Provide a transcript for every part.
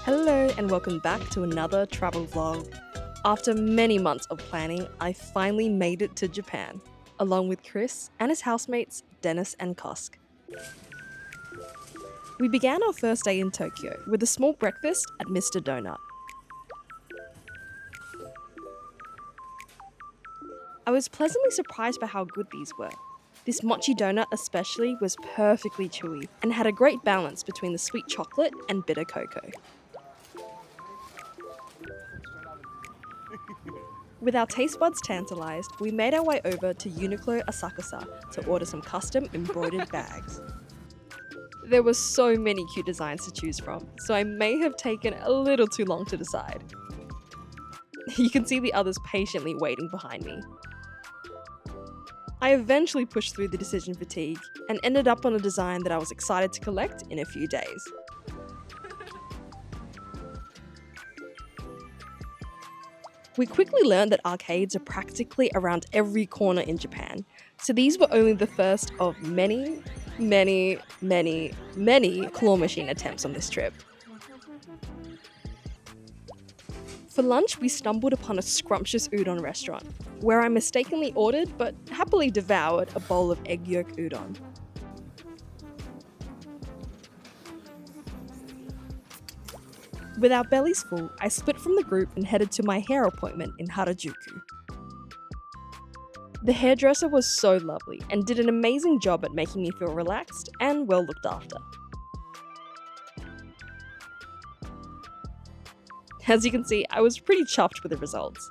Hello and welcome back to another travel vlog. After many months of planning, I finally made it to Japan, along with Chris and his housemates Dennis and Kosk. We began our first day in Tokyo with a small breakfast at Mr. Donut. I was pleasantly surprised by how good these were. This mochi donut especially was perfectly chewy and had a great balance between the sweet chocolate and bitter cocoa. With our taste buds tantalized, we made our way over to Uniqlo Asakusa to order some custom embroidered bags. There were so many cute designs to choose from, so I may have taken a little too long to decide. You can see the others patiently waiting behind me. I eventually pushed through the decision fatigue and ended up on a design that I was excited to collect in a few days. We quickly learned that arcades are practically around every corner in Japan, so these were only the first of many claw machine attempts on this trip. For lunch, we stumbled upon a scrumptious udon restaurant, where I mistakenly ordered but happily devoured a bowl of egg yolk udon. With our bellies full, I split from the group and headed to my hair appointment in Harajuku. The hairdresser was so lovely and did an amazing job at making me feel relaxed and well looked after. As you can see, I was pretty chuffed with the results.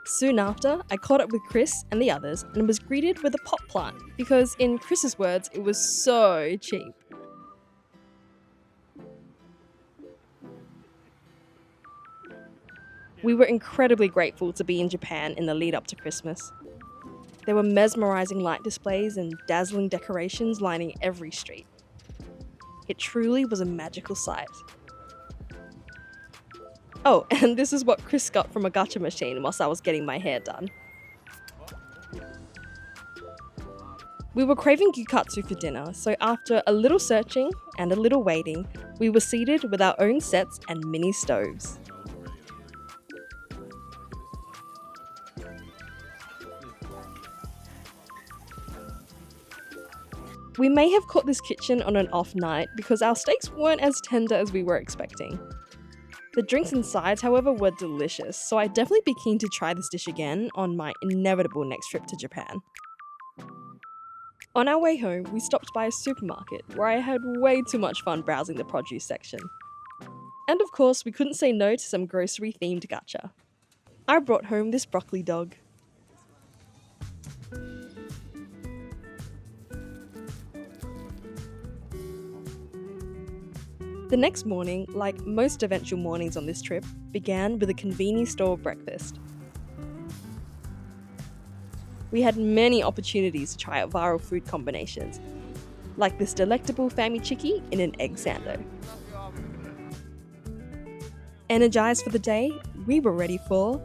Soon after, I caught up with Chris and the others and was greeted with a pot plant because, in Chris's words, it was so cheap. We were incredibly grateful to be in Japan in the lead up to Christmas. There were mesmerizing light displays and dazzling decorations lining every street. It truly was a magical sight. Oh, and this is what Chris got from a gacha machine whilst I was getting my hair done. We were craving gyukatsu for dinner, so after a little searching and a little waiting, we were seated with our own sets and mini stoves. We may have caught this kitchen on an off night because our steaks weren't as tender as we were expecting. The drinks and sides, however, were delicious, so I'd definitely be keen to try this dish again on my inevitable next trip to Japan. On our way home, we stopped by a supermarket where I had way too much fun browsing the produce section. And of course, we couldn't say no to some grocery-themed gacha. I brought home this broccoli dog. The next morning, like most eventual mornings on this trip, began with a convenience store breakfast. We had many opportunities to try out viral food combinations, like this delectable fami chiki in an egg sando. Energized for the day, we were ready for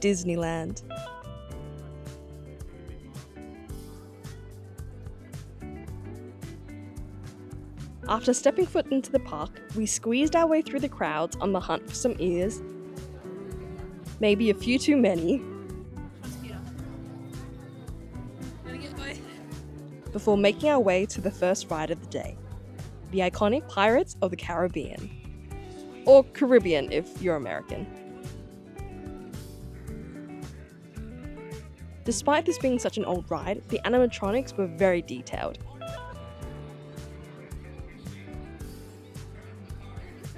Disneyland. After stepping foot into the park, we squeezed our way through the crowds on the hunt for some ears, maybe a few too many, before making our way to the first ride of the day, the iconic Pirates of the Caribbean, or Caribbean if you're American. Despite this being such an old ride, the animatronics were very detailed.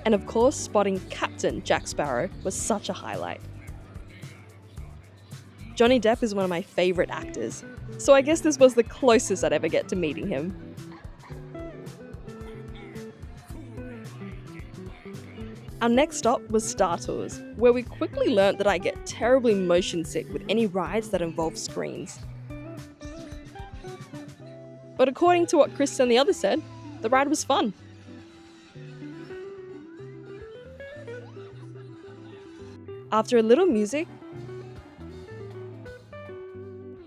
And of course, spotting Captain Jack Sparrow was such a highlight. Johnny Depp is one of my favourite actors, so I guess this was the closest I'd ever get to meeting him. Our next stop was Star Tours, where we quickly learnt that I get terribly motion sick with any rides that involve screens. But according to what Chris and the others said, the ride was fun. After a little music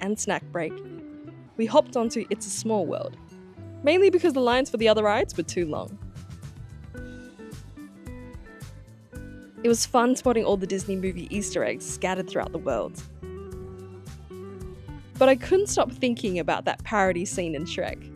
and snack break, we hopped onto It's a Small World, mainly because the lines for the other rides were too long. It was fun spotting all the Disney movie Easter eggs scattered throughout the world. But I couldn't stop thinking about that parody scene in Shrek.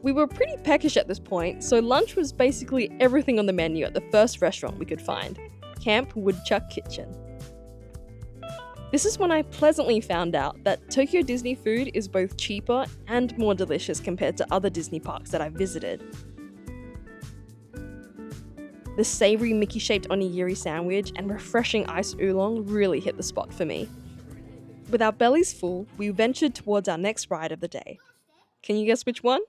We were pretty peckish at this point, so lunch was basically everything on the menu at the first restaurant we could find, Camp Woodchuck Kitchen. This is when I pleasantly found out that Tokyo Disney food is both cheaper and more delicious compared to other Disney parks that I've visited. The savoury Mickey-shaped onigiri sandwich and refreshing iced oolong really hit the spot for me. With our bellies full, we ventured towards our next ride of the day. Can you guess which one?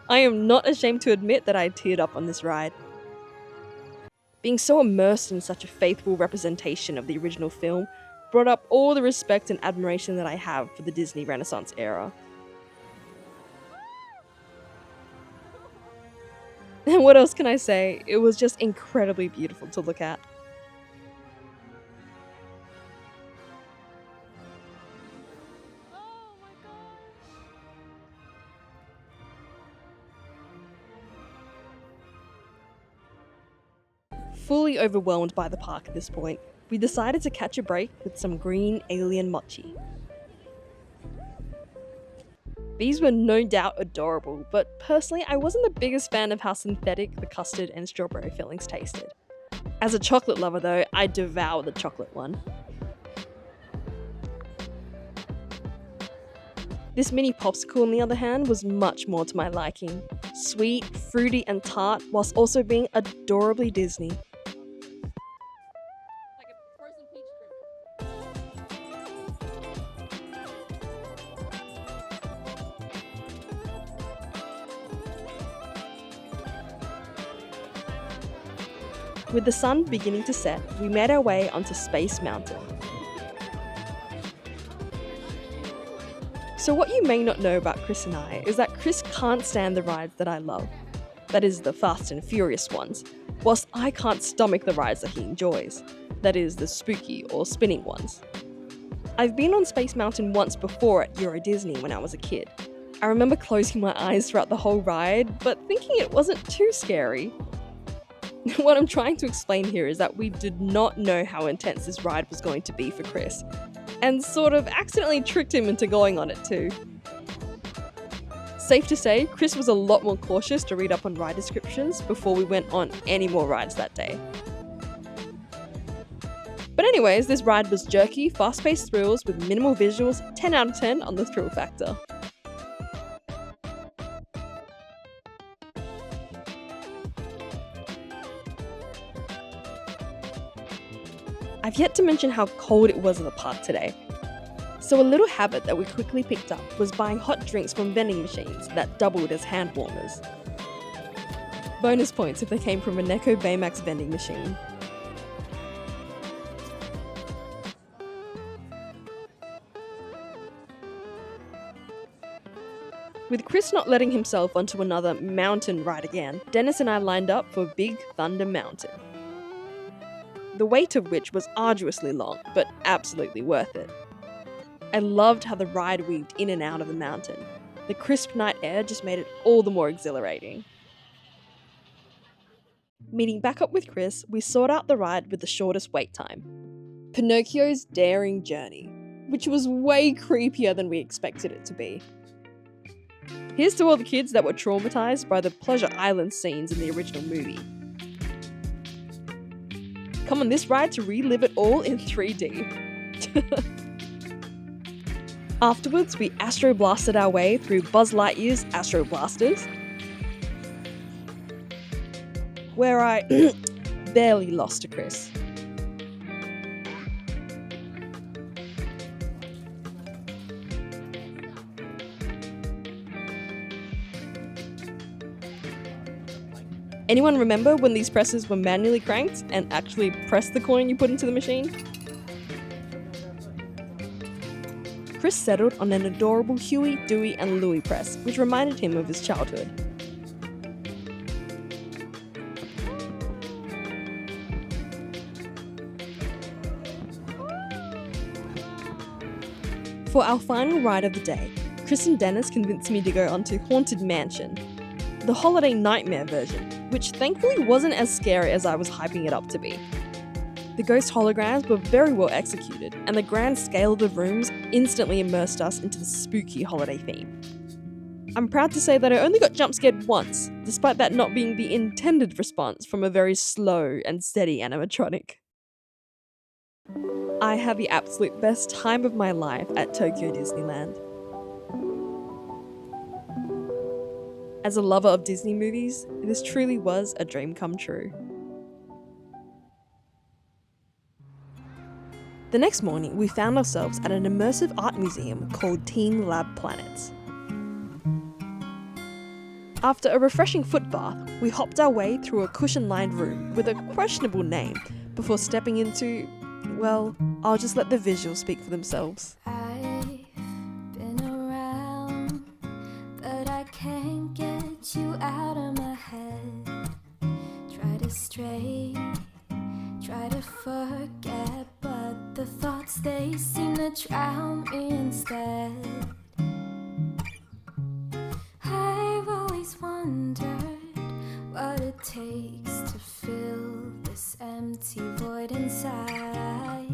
I am not ashamed to admit that I teared up on this ride. Being so immersed in such a faithful representation of the original film brought up all the respect and admiration that I have for the Disney Renaissance era. And what else can I say? It was just incredibly beautiful to look at. Fully overwhelmed by the park at this point, we decided to catch a break with some green alien mochi. These were no doubt adorable, but personally I wasn't the biggest fan of how synthetic the custard and strawberry fillings tasted. As a chocolate lover though, I devoured the chocolate one. This mini popsicle on the other hand was much more to my liking. Sweet, fruity and tart, whilst also being adorably Disney. With the sun beginning to set, we made our way onto Space Mountain. So what you may not know about Chris and I is that Chris can't stand the rides that I love. That is the Fast and Furious ones, whilst I can't stomach the rides that he enjoys. That is the spooky or spinning ones. I've been on Space Mountain once before at Euro Disney when I was a kid. I remember closing my eyes throughout the whole ride, but thinking it wasn't too scary. What I'm trying to explain here is that we did not know how intense this ride was going to be for Chris, and sort of accidentally tricked him into going on it too. Safe to say, Chris was a lot more cautious to read up on ride descriptions before we went on any more rides that day. But anyways, this ride was jerky, fast-paced thrills with minimal visuals, 10 out of 10 on the thrill factor. I've yet to mention how cold it was in the park today. So a little habit that we quickly picked up was buying hot drinks from vending machines that doubled as hand warmers. Bonus points if they came from a Neko Baymax vending machine. With Chris not letting himself onto another mountain ride again, Dennis and I lined up for Big Thunder Mountain. The wait of which was arduously long, but absolutely worth it. I loved how the ride weaved in and out of the mountain. The crisp night air just made it all the more exhilarating. Meeting back up with Chris, we sought out the ride with the shortest wait time. Pinocchio's Daring Journey, which was way creepier than we expected it to be. Here's to all the kids that were traumatized by the Pleasure Island scenes in the original movie. Come on this ride to relive it all in 3D. Afterwards, we Astro Blasted our way through Buzz Lightyear's Astro Blasters, where I barely lost to Chris. Anyone remember when these presses were manually cranked and actually pressed the coin you put into the machine? Chris settled on an adorable Huey, Dewey and Louie press, which reminded him of his childhood. For our final ride of the day, Chris and Dennis convinced me to go onto Haunted Mansion, the holiday nightmare version, which thankfully wasn't as scary as I was hyping it up to be. The ghost holograms were very well executed, and the grand scale of the rooms instantly immersed us into the spooky holiday theme. I'm proud to say that I only got jump scared once, despite that not being the intended response from a very slow and steady animatronic. I had the absolute best time of my life at Tokyo Disneyland. As a lover of Disney movies, this truly was a dream come true. The next morning, we found ourselves at an immersive art museum called TeamLab Planets. After a refreshing foot bath, we hopped our way through a cushion-lined room with a questionable name before stepping into, well, I'll just let the visuals speak for themselves. I've been around, but I can't get you out of my head. Try to stray, try to forget, but the thoughts, they seem to drown me instead. I've always wondered what it takes to fill this empty void inside,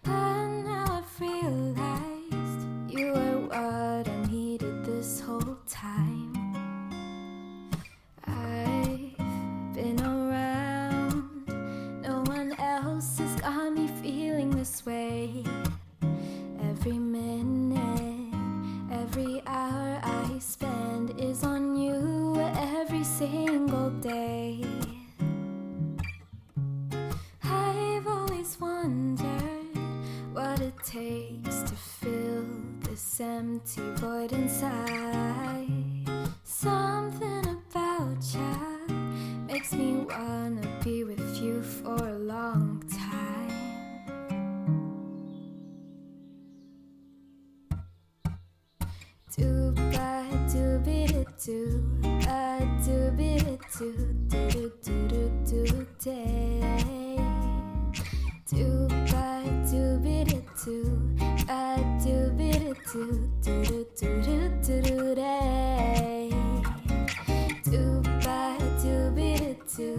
but now I've realized you were what I needed this whole time. I've been around, no one else has got me feeling this way. Every minute, every hour I spend is on you every single day. I've always wondered what it takes to fill this empty void inside. Something about you makes me wanna be with you for a long time. Do ba do be do ba do be do do do do day. Do ba do be do ba do be do do do do day. Do ba do be do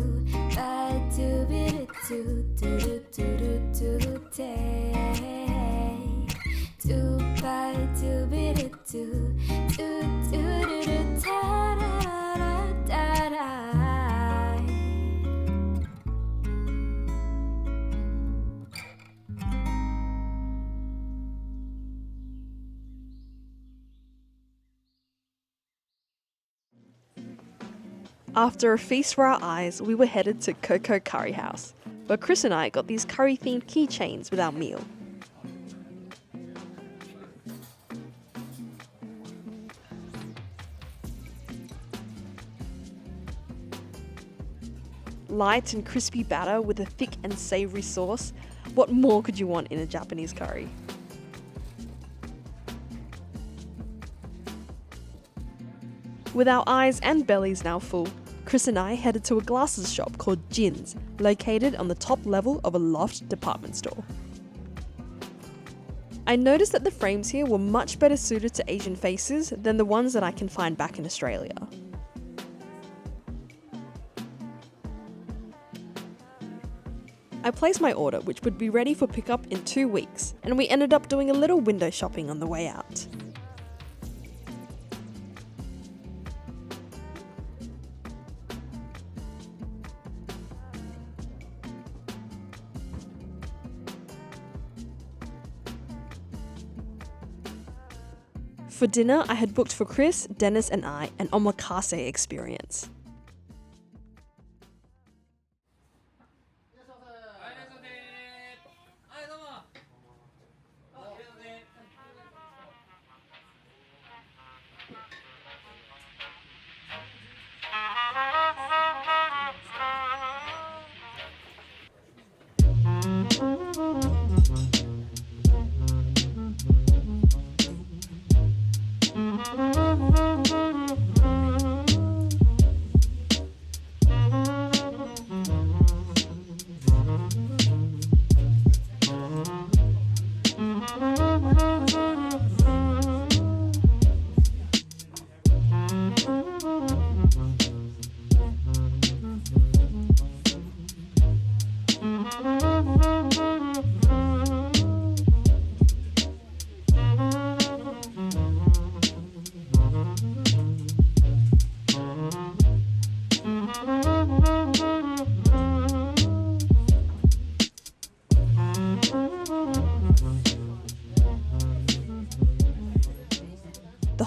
ba do be do do do do day. Do ba do be do do do do da da da da. After a feast for our eyes, we were headed to Coco Curry House, where Chris and I got these curry-themed keychains with our meal. Light and crispy batter with a thick and savoury sauce. What more could you want in a Japanese curry? With our eyes and bellies now full, Chris and I headed to a glasses shop called Jin's, located on the top level of a loft department store. I noticed that the frames here were much better suited to Asian faces than the ones that I can find back in Australia. I placed my order, which would be ready for pickup in 2 weeks, and we ended up doing a little window shopping on the way out. For dinner, I had booked for Chris, Dennis and I an omakase experience.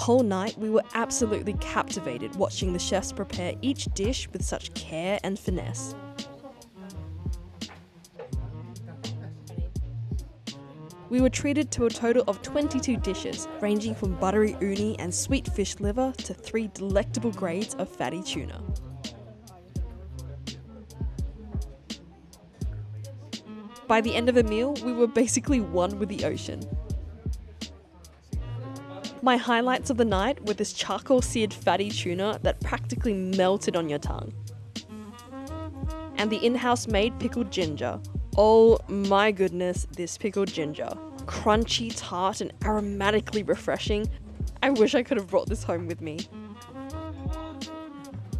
whole night, we were absolutely captivated watching the chefs prepare each dish with such care and finesse. We were treated to a total of 22 dishes, ranging from buttery uni and sweet fish liver to 3 delectable grades of fatty tuna. By the end of the meal, we were basically one with the ocean. My highlights of the night were this charcoal-seared fatty tuna that practically melted on your tongue. And the in-house made pickled ginger. Oh my goodness, this pickled ginger. Crunchy, tart, and aromatically refreshing. I wish I could have brought this home with me.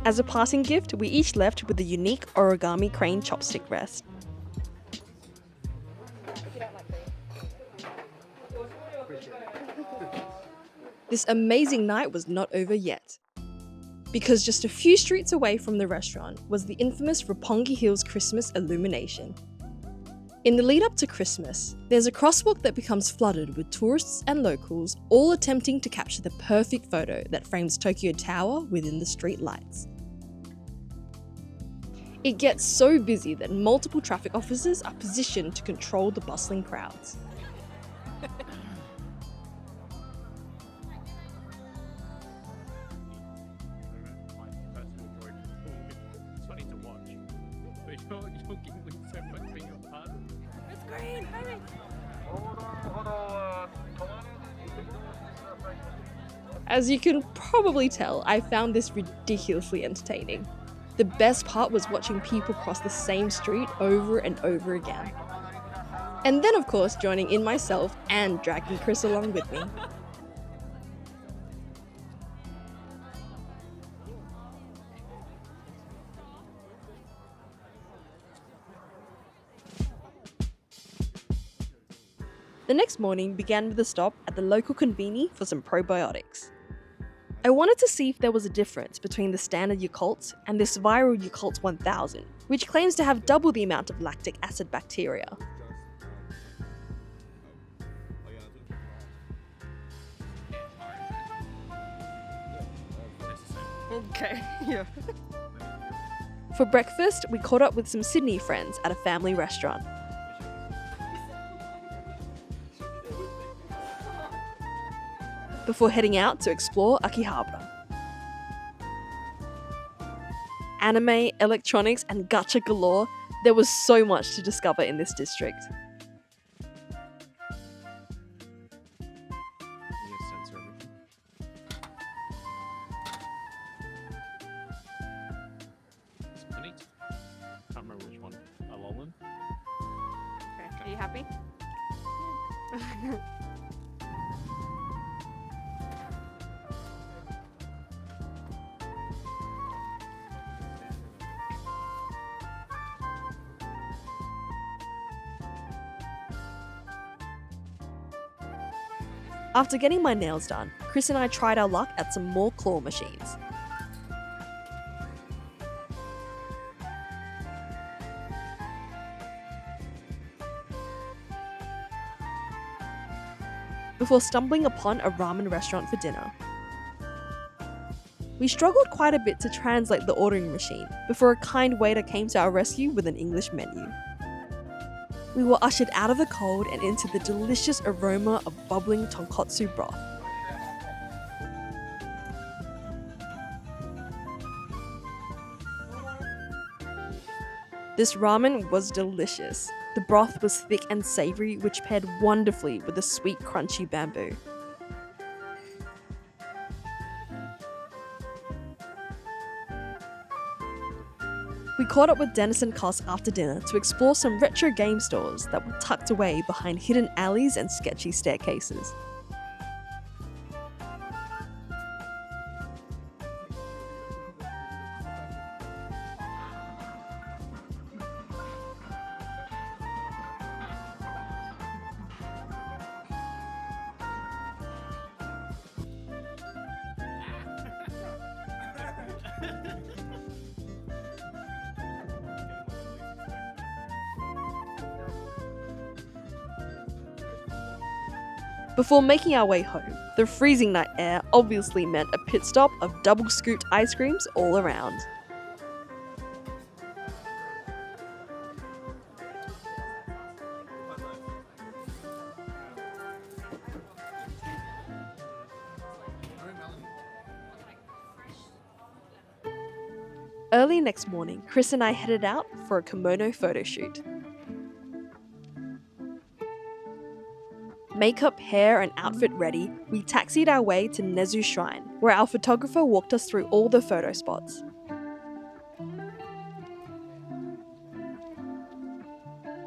As a parting gift, we each left with a unique origami crane chopstick rest. This amazing night was not over yet, because just a few streets away from the restaurant was the infamous Roppongi Hills Christmas illumination. In the lead up to Christmas, there's a crosswalk that becomes flooded with tourists and locals all attempting to capture the perfect photo that frames Tokyo Tower within the street lights. It gets so busy that multiple traffic officers are positioned to control the bustling crowds. As you can probably tell, I found this ridiculously entertaining. The best part was watching people cross the same street over and over again. And then of course joining in myself and dragging Chris along with me. The next morning began with a stop at the local conveni for some probiotics. I wanted to see if there was a difference between the standard Yakult and this viral Yakult 1000, which claims to have double the amount of lactic acid bacteria. Okay, yeah. For breakfast, we caught up with some Sydney friends at a family restaurant. Before heading out to explore Akihabara. Anime, electronics, and gacha galore, there was so much to discover in this district. Can't remember which one. Alolan? Okay, are you happy? After getting my nails done, Chris and I tried our luck at some more claw machines. Before stumbling upon a ramen restaurant for dinner. We struggled quite a bit to translate the ordering machine before a kind waiter came to our rescue with an English menu. We were ushered out of the cold and into the delicious aroma of bubbling tonkotsu broth. This ramen was delicious. The broth was thick and savoury, which paired wonderfully with the sweet, crunchy bamboo. We caught up with Dennis and Cos after dinner to explore some retro game stores that were tucked away behind hidden alleys and sketchy staircases. Before making our way home, the freezing night air obviously meant a pit stop of double scooped ice creams all around. Early next morning, Chris and I headed out for a kimono photo shoot. Makeup, hair, and outfit ready, we taxied our way to Nezu Shrine, where our photographer walked us through all the photo spots.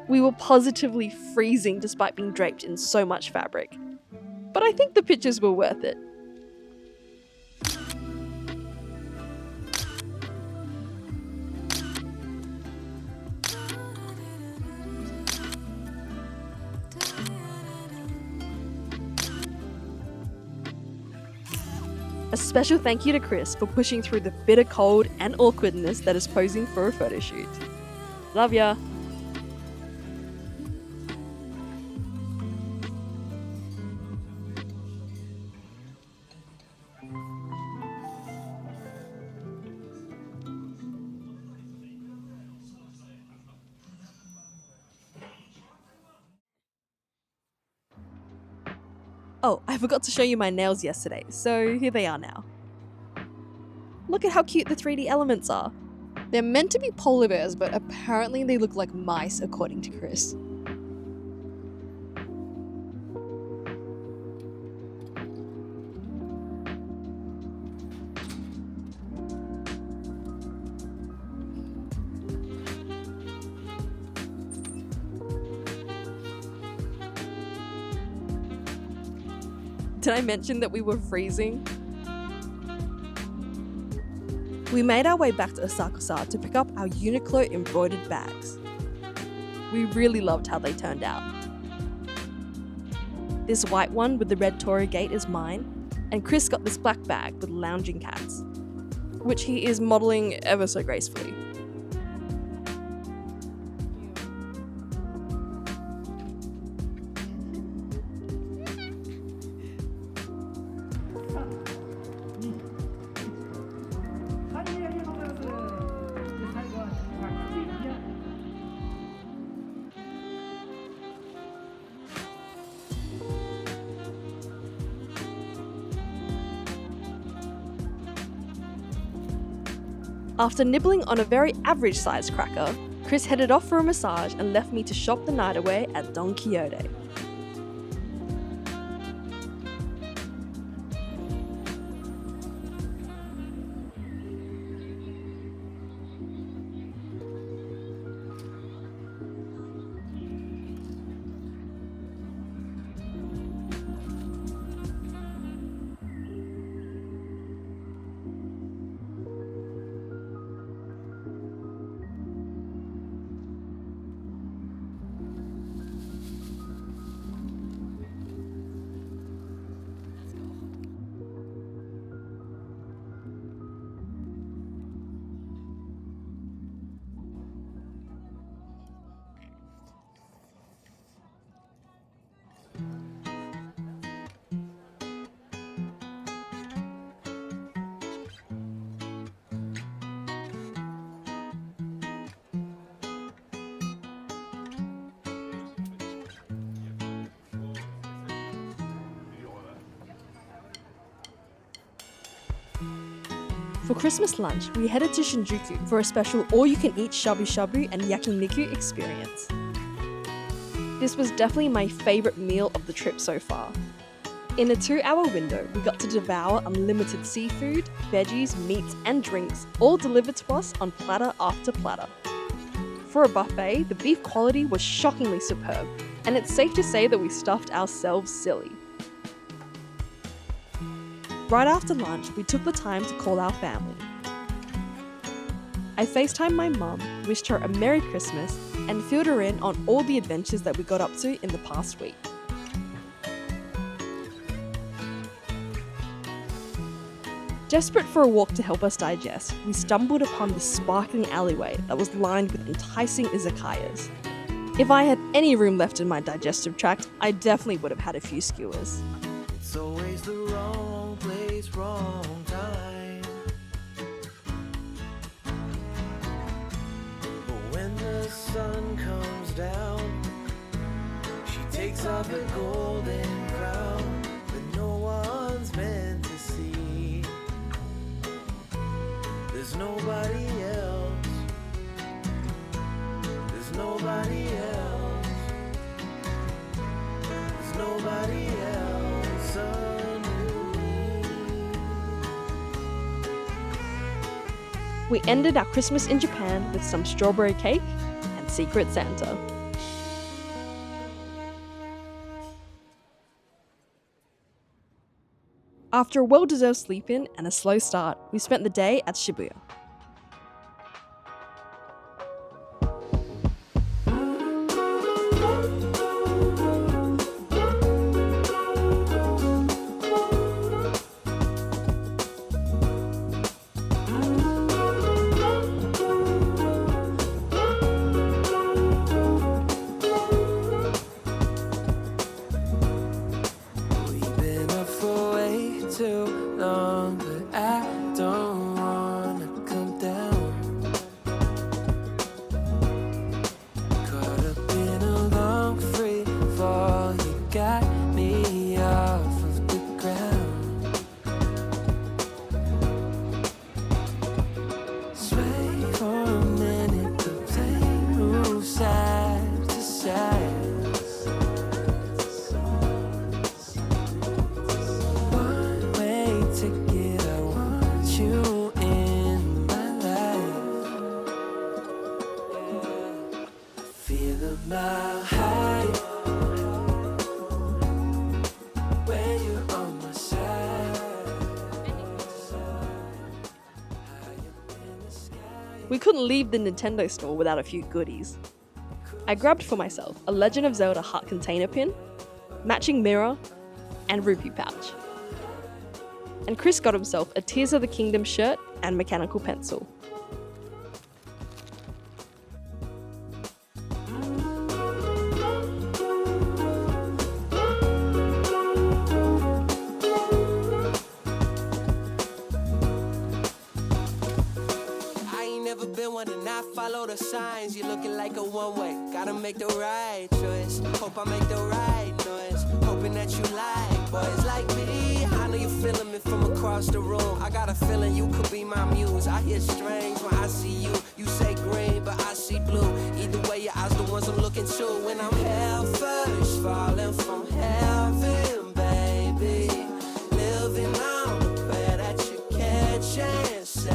We were positively freezing despite being draped in so much fabric. But I think the pictures were worth it. A special thank you to Chris for pushing through the bitter cold and awkwardness that is posing for a photo shoot. Love ya! Oh, I forgot to show you my nails yesterday, so here they are now. Look at how cute the 3D elements are. They're meant to be polar bears, but apparently they look like mice according to Chris. Did I mention that we were freezing? We made our way back to Asakusa to pick up our Uniqlo embroidered bags. We really loved how they turned out. This white one with the red Torii gate is mine, and Chris got this black bag with lounging cats, which he is modelling ever so gracefully. After nibbling on a very average-sized cracker, Chris headed off for a massage and left me to shop the night away at Don Quixote. For Christmas lunch, we headed to Shinjuku for a special all-you-can-eat shabu-shabu and yakiniku experience. This was definitely my favourite meal of the trip so far. In a 2-hour window, we got to devour unlimited seafood, veggies, meats and drinks, all delivered to us on platter after platter. For a buffet, the beef quality was shockingly superb, and it's safe to say that we stuffed ourselves silly. Right after lunch, we took the time to call our family. I FaceTimed my mum, wished her a Merry Christmas, and filled her in on all the adventures that we got up to in the past week. Desperate for a walk to help us digest, we stumbled upon this sparkling alleyway that was lined with enticing izakayas. If I had any room left in my digestive tract, I definitely would have had a few skewers. It's always the wrong place, wrong time. But when the sun comes down, she takes off her golden crown that no one's meant to see. There's nobody else. There's nobody else. There's nobody else under me. We ended our Christmas in Japan with some strawberry cake and Secret Santa. After a well-deserved sleep-in and a slow start, we spent the day at Shibuya. We've been up for way too long, but I don't wanna come down. Caught up in a long free fall, you got me off of the ground. Sway for a minute, the plane moves side to side. One-way ticket, I want you in my life. Feel a mile high when you're on my side. High up in the sky. We couldn't leave the Nintendo store without a few goodies. I grabbed for myself a Legend of Zelda heart container pin, matching mirror, and rupee pouch. And Chris got himself a Tears of the Kingdom shirt and mechanical pencil. I ain't never been one to not follow the signs. You're looking like a one-way. Gotta make the right choice. Hope I make the right noise. Hoping that you like boys like me. I know you're feeling me from across the room. I got a feeling you could be my muse. I hear strange when I see you. You say green, but I see blue. Either way, your eyes the ones I'm looking to. When I'm hell first, falling from heaven, baby. Living on the prayer that you catch and say.